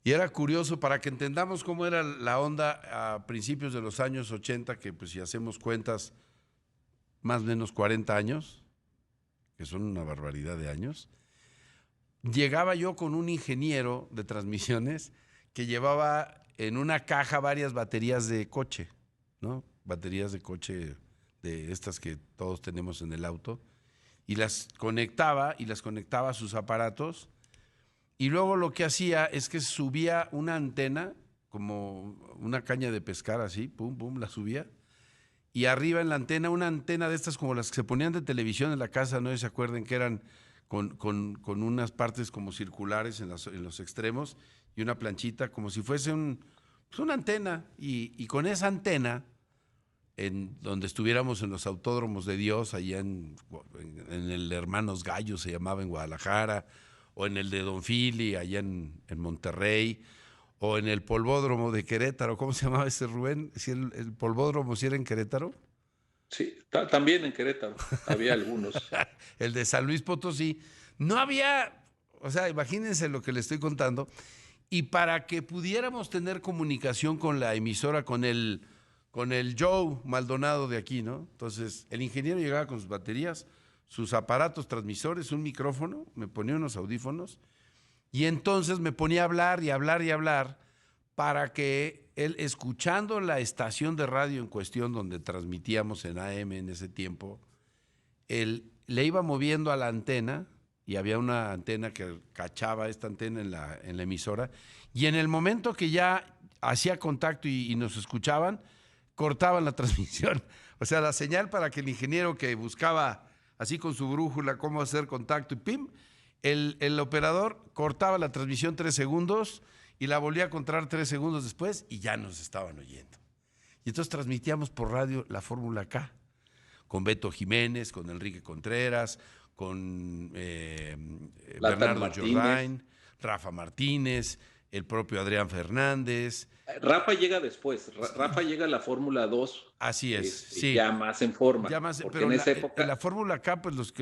Speaker 1: Y era curioso para que entendamos cómo era la onda a principios de los años 80, que pues si hacemos cuentas, más o menos 40 años, que son una barbaridad de años. Llegaba yo con un ingeniero de transmisiones que llevaba en una caja varias baterías de coche, ¿no? Baterías de coche de estas que todos tenemos en el auto, y las conectaba a sus aparatos, y luego lo que hacía es que subía una antena, como una caña de pescar así, pum, pum, la subía, y arriba en la antena, una antena de estas como las que se ponían de televisión en la casa, no sé si se acuerden, que eran con unas partes como circulares en los extremos, y una planchita, como si fuese pues una antena, y con esa antena, en donde estuviéramos en los autódromos de Dios, allá en el Hermanos Gallo se llamaba en Guadalajara, o en el de Don Fili, allá en Monterrey, o en el polvódromo de Querétaro. ¿Cómo se llamaba ese, Rubén? ¿Si el polvódromo si era en Querétaro?
Speaker 3: Sí, también en Querétaro había algunos.
Speaker 1: El de San Luis Potosí. No había, o sea, imagínense lo que le estoy contando. Y para que pudiéramos tener comunicación con la emisora, con el Joe Maldonado de aquí, ¿no? Entonces, el ingeniero llegaba con sus baterías, sus aparatos transmisores, un micrófono, me ponía unos audífonos, y entonces me ponía a hablar y hablar y hablar para que él, escuchando la estación de radio en cuestión donde transmitíamos en AM en ese tiempo, él le iba moviendo a la antena, y había una antena que cachaba esta antena en la emisora, y en el momento que ya hacía contacto y nos escuchaban, cortaban la transmisión. O sea, la señal para que el ingeniero que buscaba así con su brújula cómo hacer contacto y pim, el operador cortaba la transmisión 3 segundos y la volvía a contar 3 segundos después y ya nos estaban oyendo. Y entonces transmitíamos por radio la Fórmula K, con Beto Jiménez, con Enrique Contreras, con Bernardo Jordain, Rafa Martínez, el propio Adrián Fernández.
Speaker 3: Rafa llega después, Rafa llega a la Fórmula 2.
Speaker 1: Así es, sí.
Speaker 3: Ya más en forma.
Speaker 1: Ya más,
Speaker 3: porque
Speaker 1: pero
Speaker 3: en esa época...
Speaker 1: en la Fórmula K, pues los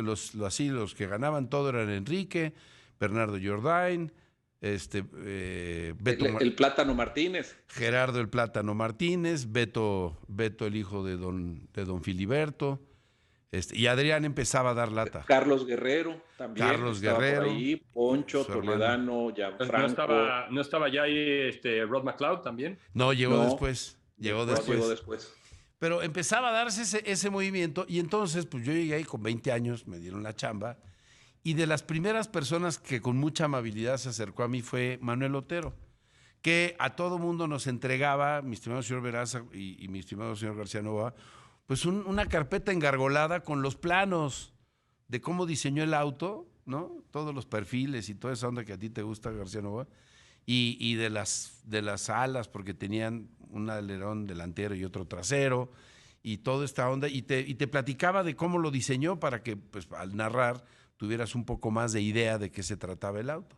Speaker 1: que ganaban todo eran Enrique, Bernardo Jordain, Beto
Speaker 3: el Plátano Martínez.
Speaker 1: Gerardo el Plátano Martínez, Beto el hijo de don Filiberto, y Adrián empezaba a dar lata.
Speaker 3: Carlos Guerrero también.
Speaker 1: Carlos Guerrero.
Speaker 3: Por ahí, Poncho, Toledano, Gianfranco.
Speaker 2: ¿No estaba ya ahí Rod McLeod también?
Speaker 1: No, llegó después. Llegó
Speaker 3: después.
Speaker 1: Pero empezaba a darse ese movimiento, y entonces pues yo llegué ahí con 20 años, me dieron la chamba, y de las primeras personas que con mucha amabilidad se acercó a mí fue Manuel Otero, que a todo mundo nos entregaba, mi estimado señor Veraza y mi estimado señor García Novoa, pues una carpeta engargolada con los planos de cómo diseñó el auto, ¿no? Todos los perfiles y toda esa onda que a ti te gusta, García Novoa, y de las alas, porque tenían un alerón delantero y otro trasero, y toda esta onda, y te platicaba de cómo lo diseñó para que, pues, al narrar tuvieras un poco más de idea de qué se trataba el auto.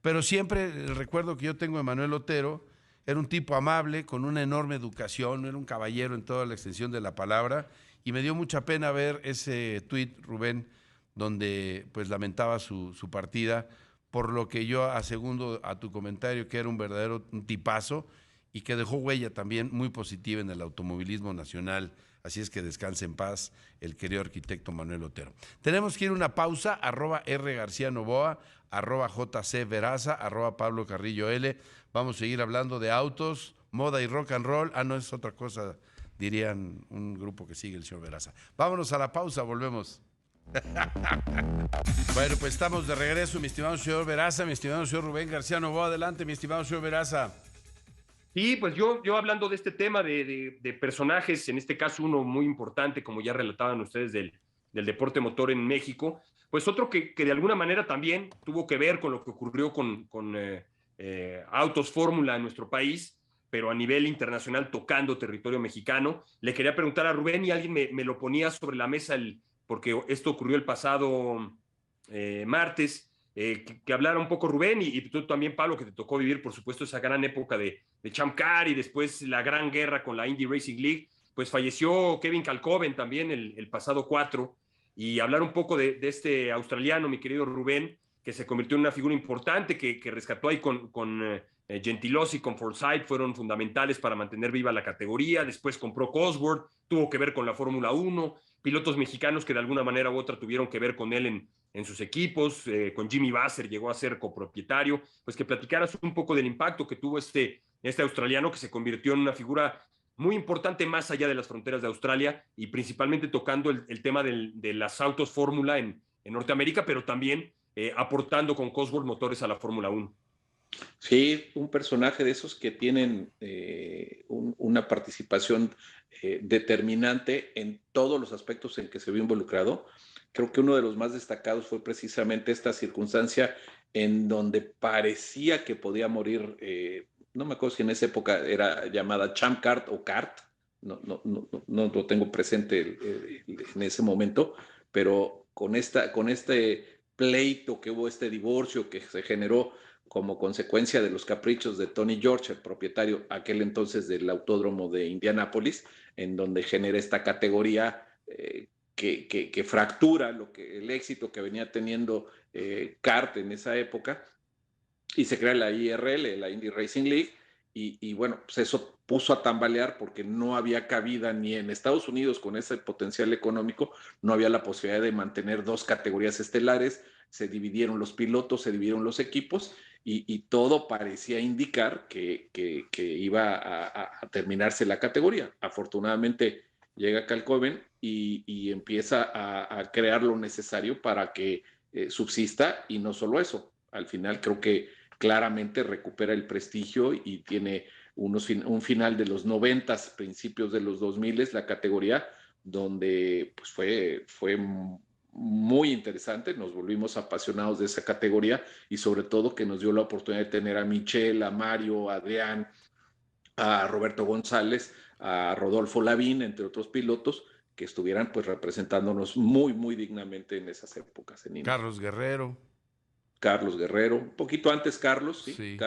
Speaker 1: Pero siempre el recuerdo que yo tengo de Manuel Otero, era un tipo amable, con una enorme educación, era un caballero en toda la extensión de la palabra, y me dio mucha pena ver ese tuit, Rubén, donde pues lamentaba su partida, por lo que yo asegundo a tu comentario que era un tipazo y que dejó huella también muy positiva en el automovilismo nacional. Así es que descanse en paz el querido arquitecto Manuel Otero. Tenemos que ir a una pausa, @RGarciaNovoa, @JCVeraza, @Pablo Carrillo L. Vamos a seguir hablando de autos, moda y rock and roll. No es otra cosa, dirían un grupo que sigue el señor Veraza. Vámonos a la pausa, volvemos. Bueno, pues estamos de regreso, mi estimado señor Veraza, mi estimado señor Rubén García Novoa. Adelante, mi estimado señor Veraza.
Speaker 2: Y pues yo hablando de este tema de personajes, en este caso uno muy importante, como ya relataban ustedes, del deporte motor en México, pues otro que de alguna manera también tuvo que ver con lo que ocurrió con autos Fórmula en nuestro país, pero a nivel internacional tocando territorio mexicano. Le quería preguntar a Rubén y alguien me lo ponía sobre la mesa, porque esto ocurrió el pasado martes, que hablara un poco Rubén y tú también, Pablo, que te tocó vivir, por supuesto, esa gran época de Champ Car y después la gran guerra con la Indy Racing League. Pues falleció Kevin Kalkoven también el pasado 4, y hablar un poco de este australiano, mi querido Rubén, que se convirtió en una figura importante, que rescató ahí con Gentilozzi, con Forsyth, fueron fundamentales para mantener viva la categoría. Después compró Cosworth, tuvo que ver con la Fórmula 1, pilotos mexicanos que de alguna manera u otra tuvieron que ver con él en sus equipos, con Jimmy Vasser llegó a ser copropietario. Pues que platicaras un poco del impacto que tuvo este australiano, que se convirtió en una figura muy importante más allá de las fronteras de Australia, y principalmente tocando el tema de las autos Fórmula en Norteamérica, pero también aportando con Cosworth motores a la Fórmula 1.
Speaker 3: Sí, un personaje de esos que tienen una participación determinante en todos los aspectos en que se vio involucrado. Creo que uno de los más destacados fue precisamente esta circunstancia en donde parecía que podía morir, no me acuerdo si en esa época era llamada Champ Car o Kart, no lo tengo presente en ese momento, pero con este pleito que hubo, este divorcio que se generó como consecuencia de los caprichos de Tony George, el propietario aquel entonces del autódromo de Indianápolis, en donde genera esta categoría que fractura el éxito que venía teniendo kart en esa época, y se crea la IRL, la Indy Racing League, y bueno, pues eso puso a tambalear porque no había cabida ni en Estados Unidos con ese potencial económico, no había la posibilidad de mantener dos categorías estelares, se dividieron los pilotos, se dividieron los equipos, y todo parecía indicar que iba a terminarse la categoría. Afortunadamente llega Kalkoven y empieza a crear lo necesario para que subsista, y no solo eso, al final creo que claramente recupera el prestigio y tiene un final de los 90s, principios de los 2000, la categoría, donde pues fue muy interesante, nos volvimos apasionados de esa categoría, y sobre todo que nos dio la oportunidad de tener a Michelle, a Mario, a Adrián, a Roberto González, a Rodolfo Lavín, entre otros pilotos, que estuvieran pues representándonos muy, muy dignamente en esas épocas.
Speaker 1: Carlos Guerrero,
Speaker 3: un poquito antes Carlos, ¿sí?
Speaker 1: Sí.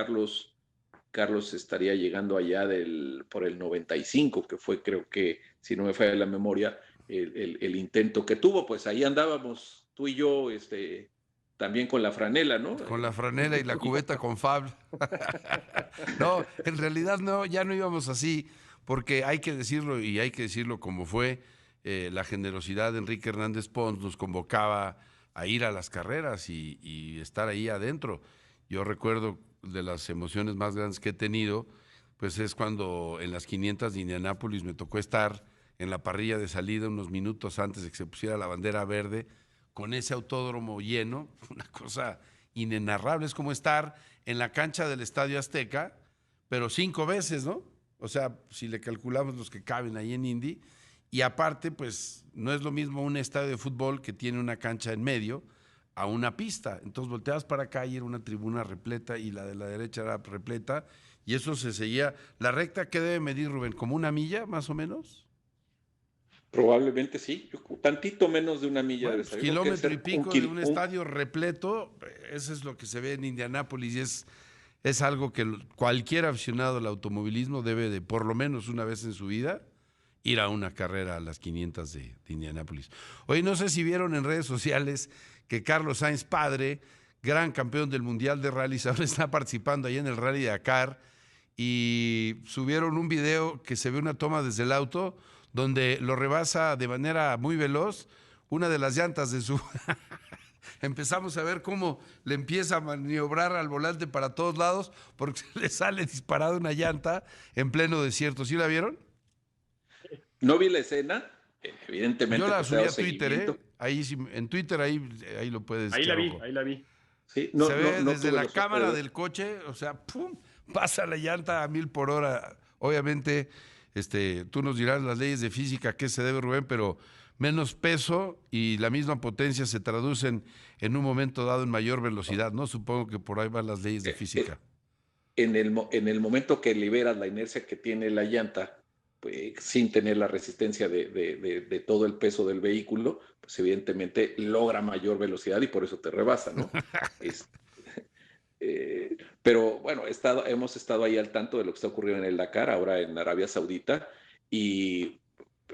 Speaker 3: Carlos estaría llegando allá por el 95, que fue, creo que, si no me falla la memoria, el intento que tuvo. Pues ahí andábamos tú y yo, también con la franela, ¿no?
Speaker 1: Con la franela y la cubeta con Fab. No, en realidad no, ya no íbamos así, porque hay que decirlo, y hay que decirlo como fue. La generosidad de Enrique Hernández Pons nos convocaba a ir a las carreras y estar ahí adentro. Yo recuerdo de las emociones más grandes que he tenido, pues es cuando en las 500 de Indianápolis me tocó estar en la parrilla de salida unos minutos antes de que se pusiera la bandera verde, con ese autódromo lleno, una cosa inenarrable. Es como estar en la cancha del Estadio Azteca pero 5 veces, ¿no? O sea, si le calculamos los que caben ahí en Indy, y aparte, pues no es lo mismo un estadio de fútbol que tiene una cancha en medio a una pista. Entonces volteabas para acá y era una tribuna repleta y la de la derecha era repleta y eso se seguía. ¿La recta qué debe medir, Rubén? ¿Como 1 milla más o menos?
Speaker 3: Probablemente sí, tantito menos de 1 milla
Speaker 1: Bueno,
Speaker 3: debe
Speaker 1: pues
Speaker 3: ser.
Speaker 1: kilómetro y pico de un estadio repleto, eso es lo que se ve en Indianápolis y es algo que cualquier aficionado al automovilismo debe de, por lo menos una vez en su vida, ir a una carrera a las 500 de Indianápolis. Oye, no sé si vieron en redes sociales que Carlos Sainz padre, gran campeón del Mundial de Rallys, ahora está participando ahí en el Rally de Dakar y subieron un video que se ve una toma desde el auto donde lo rebasa de manera muy veloz una de las llantas de su... Empezamos a ver cómo le empieza a maniobrar al volante para todos lados porque se le sale disparada una llanta en pleno desierto. ¿Sí la vieron?
Speaker 3: No vi la escena, evidentemente.
Speaker 1: Yo la
Speaker 3: pues,
Speaker 1: subí
Speaker 3: he
Speaker 1: a
Speaker 3: dado
Speaker 1: Twitter,
Speaker 3: seguimiento.
Speaker 1: Ahí sí, en Twitter ahí lo puedes
Speaker 2: Ahí la
Speaker 1: echar
Speaker 2: vi,
Speaker 1: ojo.
Speaker 2: ahí la vi.
Speaker 3: Sí,
Speaker 1: Se ve
Speaker 3: no
Speaker 1: desde
Speaker 3: tuve
Speaker 1: la
Speaker 3: los
Speaker 1: cámara
Speaker 3: ojos.
Speaker 1: del coche, o sea, ¡pum! Pasa la llanta a 1000 por hora. Obviamente, tú nos dirás las leyes de física a qué se debe, Rubén, pero menos peso y la misma potencia se traducen en un momento dado en mayor velocidad, ¿no? Supongo que por ahí van las leyes de física.
Speaker 3: En el momento que liberas la inercia que tiene la llanta, pues, sin tener la resistencia de todo el peso del vehículo, pues evidentemente logra mayor velocidad y por eso te rebasa, ¿no? Es, pero bueno, hemos estado ahí al tanto de lo que está ocurriendo en el Dakar, ahora en Arabia Saudita, y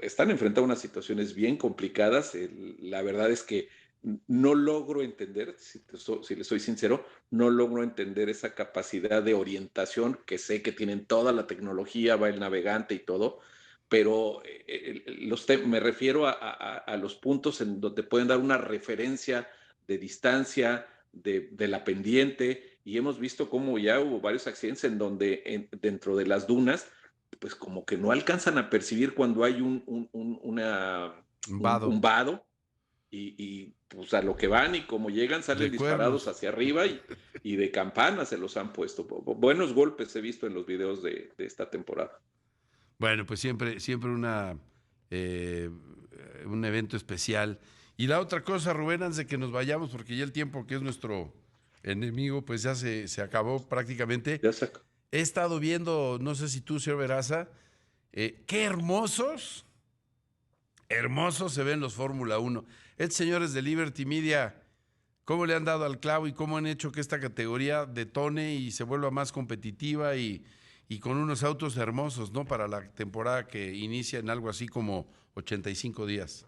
Speaker 3: están enfrentando unas situaciones bien complicadas. La verdad es que no logro entender, si le soy sincero, no logro entender esa capacidad de orientación que sé que tienen toda la tecnología, va el navegante y todo, pero me refiero a los puntos en donde pueden dar una referencia de distancia, de la pendiente, y hemos visto cómo ya hubo varios accidentes en donde dentro de las dunas, pues como que no alcanzan a percibir cuando hay un
Speaker 1: Vado.
Speaker 3: vado y pues a lo que van y como llegan salen
Speaker 1: De
Speaker 3: disparados
Speaker 1: cuernos.
Speaker 3: hacia arriba y de campana se los han puesto. Buenos golpes he visto en los videos de esta temporada.
Speaker 1: Bueno, pues siempre un evento especial. Y la otra cosa, Rubén, antes de que nos vayamos, porque ya el tiempo que es nuestro enemigo, pues ya se acabó prácticamente.
Speaker 3: Ya saco.
Speaker 1: He estado viendo, no sé si tú, señor Veraza, qué hermosos se ven los Fórmula 1. Estos señores de Liberty Media, ¿cómo le han dado al clavo y cómo han hecho que esta categoría detone y se vuelva más competitiva y con unos autos hermosos, ¿no? Para la temporada que inicia en algo así como 85 días.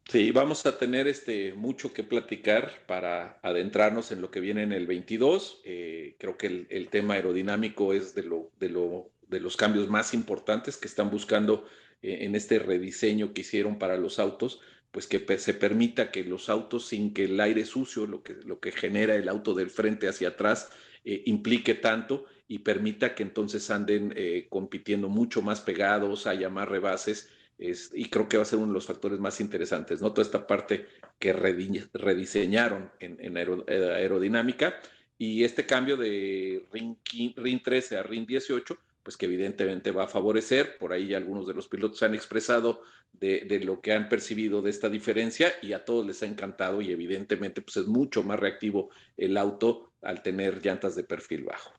Speaker 3: Sí, vamos a tener mucho que platicar para adentrarnos en lo que viene en el 22. Creo que el tema aerodinámico es de los cambios más importantes que están buscando en este rediseño que hicieron para los autos, pues que se permita que los autos, sin que el aire sucio, lo que genera el auto del frente hacia atrás, implique tanto y permita que entonces anden compitiendo mucho más pegados, haya más rebases. Y creo que va a ser uno de los factores más interesantes, ¿no? Toda esta parte que rediseñaron en aerodinámica y este cambio de RIN 13 a RIN 18, pues que evidentemente va a favorecer. Por ahí algunos de los pilotos han expresado de lo que han percibido de esta diferencia y a todos les ha encantado y evidentemente pues es mucho más reactivo el auto al tener llantas de perfil bajo.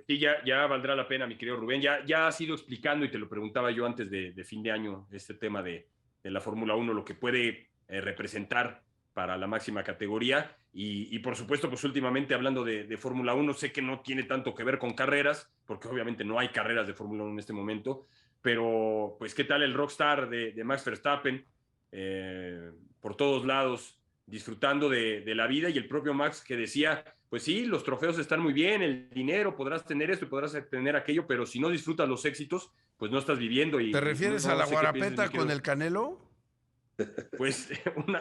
Speaker 2: Sí, ya valdrá la pena, mi querido Rubén. Ya has ido explicando y te lo preguntaba yo antes de fin de año, este tema de la Fórmula 1, lo que puede representar para la máxima categoría. Y por supuesto, pues últimamente hablando de Fórmula 1, sé que no tiene tanto que ver con carreras, porque obviamente no hay carreras de Fórmula 1 en este momento, pero pues qué tal el rockstar de Max Verstappen, por todos lados, disfrutando de la vida, y el propio Max que decía, pues sí, los trofeos están muy bien, el dinero, podrás tener esto y podrás tener aquello, pero si no disfrutas los éxitos, pues no estás viviendo.
Speaker 1: ¿Te refieres a la guarapeta con el Canelo?
Speaker 2: Pues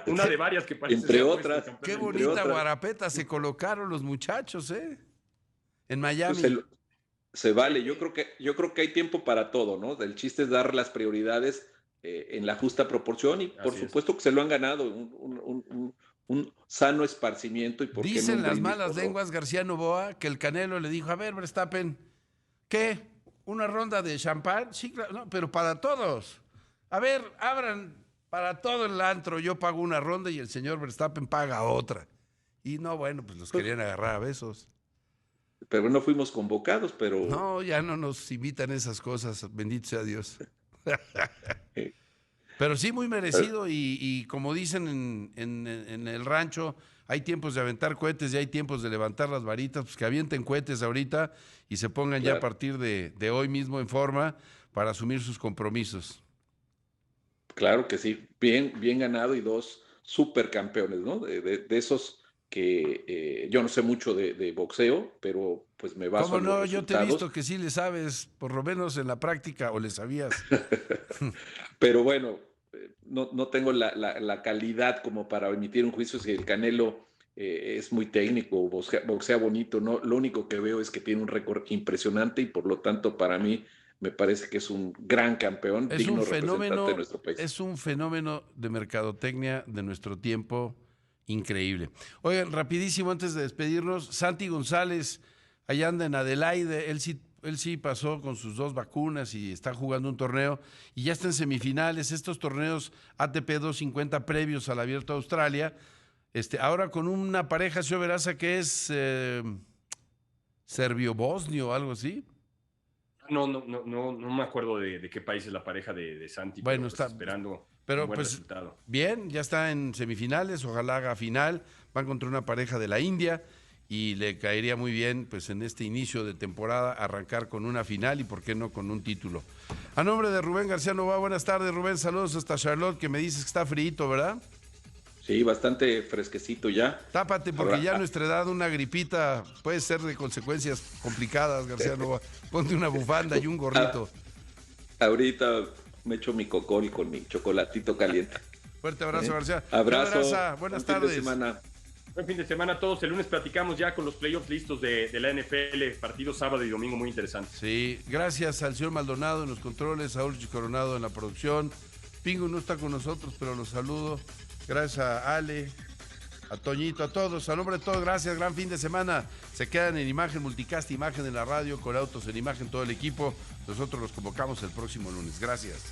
Speaker 2: una de varias que parece
Speaker 3: entre otras.
Speaker 1: Qué bonita guarapeta se colocaron los muchachos, en Miami.
Speaker 3: Pues se vale, yo creo que hay tiempo para todo, ¿no? El chiste es dar las prioridades en la justa proporción y por supuesto que se lo han ganado, un sano esparcimiento y por qué no
Speaker 1: Dicen
Speaker 3: un
Speaker 1: las
Speaker 3: brindis
Speaker 1: malas
Speaker 3: por
Speaker 1: lenguas, García Novoa, que el Canelo le dijo, a ver, Verstappen, ¿qué? ¿Una ronda de champán? Sí, claro, no, pero para todos. A ver, abran para todo el antro, yo pago una ronda y el señor Verstappen paga otra. Y no, bueno, pues los querían agarrar a besos.
Speaker 3: Pero no fuimos convocados, pero
Speaker 1: No, ya no nos invitan esas cosas, bendito sea Dios.
Speaker 3: eh,
Speaker 1: Pero sí, muy merecido y como dicen en el rancho, hay tiempos de aventar cohetes y hay tiempos de levantar las varitas, pues que avienten cohetes ahorita y se pongan ya a
Speaker 3: claro,
Speaker 1: partir de hoy mismo en forma para asumir sus compromisos.
Speaker 3: claro que sí, bien ganado y dos supercampeones, ¿no? De esos que yo no sé mucho de boxeo, pero pues me baso
Speaker 1: ¿Cómo
Speaker 3: en los
Speaker 1: no? Yo te he visto
Speaker 3: resultados.
Speaker 1: que sí le sabes, por lo menos en la práctica, o le sabías.
Speaker 3: Pero bueno, no tengo la calidad como para emitir un juicio si el Canelo es muy técnico, boxea bonito, ¿no? Lo único que veo es que tiene un récord impresionante y por lo tanto para mí me parece que es un gran campeón, digno representante de nuestro país.
Speaker 1: Es un fenómeno de mercadotecnia de nuestro tiempo increíble. Oigan, rapidísimo antes de despedirnos, Santi González, allá anda en Adelaide, él sí pasó con sus 2 vacunas y está jugando un torneo y ya está en semifinales, estos torneos ATP 250 previos al Abierto de Australia, ahora con una pareja, señor Veraza, que es serbio-bosnio o algo así.
Speaker 2: No me acuerdo de qué país es la pareja de Santi,
Speaker 1: Bueno,
Speaker 2: pero pues esperando un
Speaker 1: pero
Speaker 2: buen
Speaker 1: pues
Speaker 2: resultado.
Speaker 1: bien, ya está en semifinales, ojalá haga final, van contra una pareja de la India y le caería muy bien pues en este inicio de temporada arrancar con una final y por qué no con un título. A nombre de Rubén García Nova, buenas tardes Rubén, saludos hasta Charlotte, que me dices que está frío, ¿verdad?
Speaker 3: Sí, bastante fresquecito ya.
Speaker 1: Tápate porque
Speaker 3: Ahora,
Speaker 1: ya a nuestra edad una gripita puede ser de consecuencias complicadas, García Nova. Ponte una bufanda y un gorrito.
Speaker 3: ahorita me echo mi cocol con mi chocolatito caliente.
Speaker 1: Fuerte abrazo, García.
Speaker 3: Abrazo,
Speaker 1: Garza, buenas
Speaker 3: buen fin de
Speaker 1: tardes.
Speaker 3: semana.
Speaker 2: Buen fin de semana a todos. El lunes platicamos ya con los playoffs listos de la NFL. Partidos sábado y domingo muy interesantes.
Speaker 1: Sí, gracias al señor Maldonado en los controles, a Ulrich Coronado en la producción. Pingo no está con nosotros, pero los saludo. Gracias a Ale, a Toñito, a todos. A nombre de todos, gracias. Gran fin de semana. Se quedan en Imagen Multicast, Imagen en la radio, con Autos en Imagen, todo el equipo. Nosotros los convocamos el próximo lunes. Gracias.